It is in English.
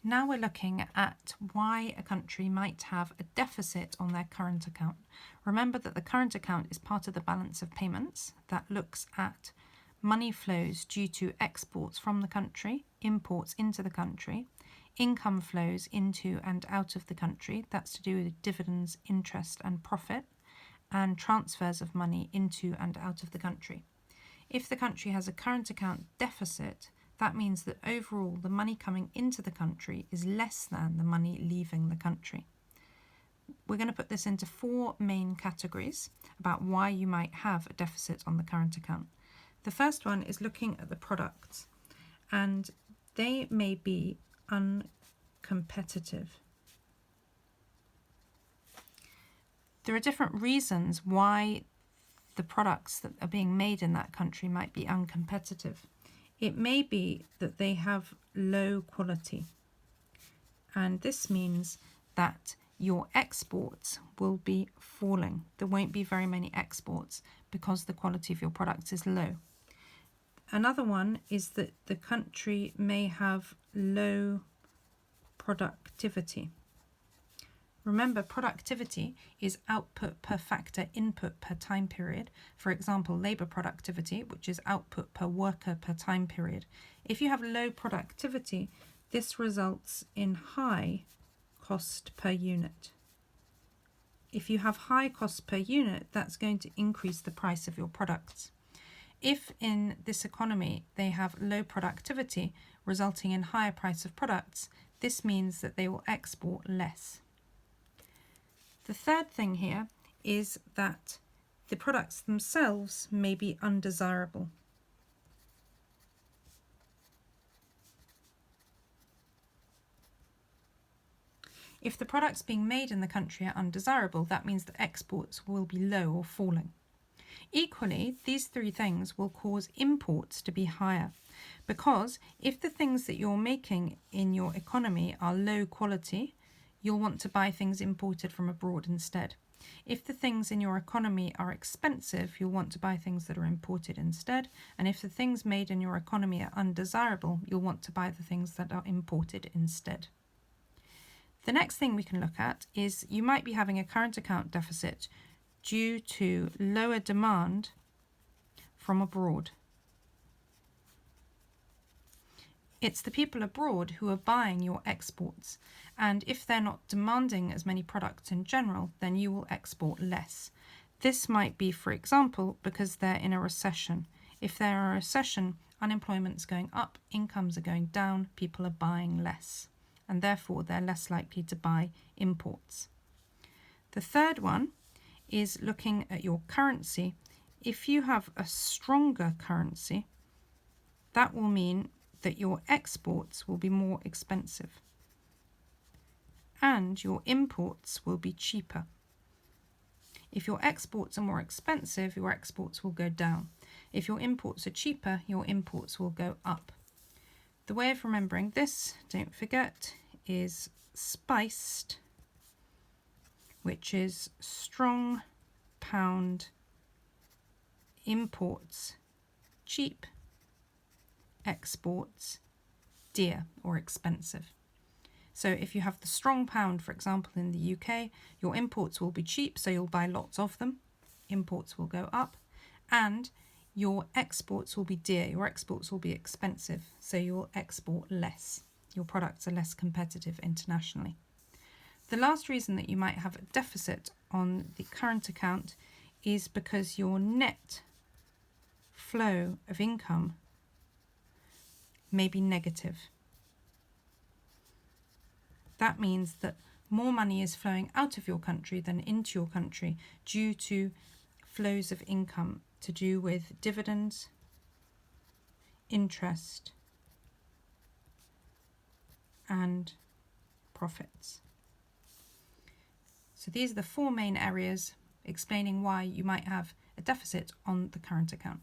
Now we're looking at why a country might have a deficit on their current account. Remember that the current account is part of the balance of payments that looks at money flows due to exports from the country, imports into the country, income flows into and out of the country, that's to do with dividends, interest and profit, and transfers of money into and out of the country. If the country has a current account deficit, that means that overall the money coming into the country is less than the money leaving the country. We're going to put this into four main categories about why you might have a deficit on the current account. The first one is looking at the products, and they may be uncompetitive. There are different reasons why the products that are being made in that country might be uncompetitive. It may be that they have low quality, and this means that your exports will be falling. There won't be very many exports because the quality of your products is low. Another one is that the country may have low productivity. Remember, productivity is output per factor input per time period. For example, labour productivity, which is output per worker per time period. If you have low productivity, this results in high cost per unit. If you have high cost per unit, that's going to increase the price of your products. If in this economy they have low productivity, resulting in higher price of products, this means that they will export less. The third thing here is that the products themselves may be undesirable. If the products being made in the country are undesirable, that means that exports will be low or falling. Equally, these three things will cause imports to be higher, because if the things that you're making in your economy are low quality, you'll want to buy things imported from abroad instead. If the things in your economy are expensive, you'll want to buy things that are imported instead. And if the things made in your economy are undesirable, you'll want to buy the things that are imported instead. The next thing we can look at is you might be having a current account deficit due to lower demand from abroad. It's the people abroad who are buying your exports, and if they're not demanding as many products in general, then you will export less. This might be, for example, because they're in a recession. If they're in a recession, unemployment's going up, incomes are going down, people are buying less, and therefore they're less likely to buy imports. The third one is looking at your currency. If you have a stronger currency, that will mean that your exports will be more expensive and your imports will be cheaper. If your exports are more expensive, your exports will go down. If your imports are cheaper, your imports will go up. The way of remembering this, don't forget, is spiced, which is strong pound, imports cheap, exports dear or expensive. So if you have the strong pound, for example, in the UK, your imports will be cheap, so you'll buy lots of them. Imports will go up, and your exports will be dear. Your exports will be expensive, so you'll export less. Your products are less competitive internationally. The last reason that you might have a deficit on the current account is because your net flow of income may be negative. That means that more money is flowing out of your country than into your country due to flows of income to do with dividends, interest, and profits. So these are the four main areas explaining why you might have a deficit on the current account.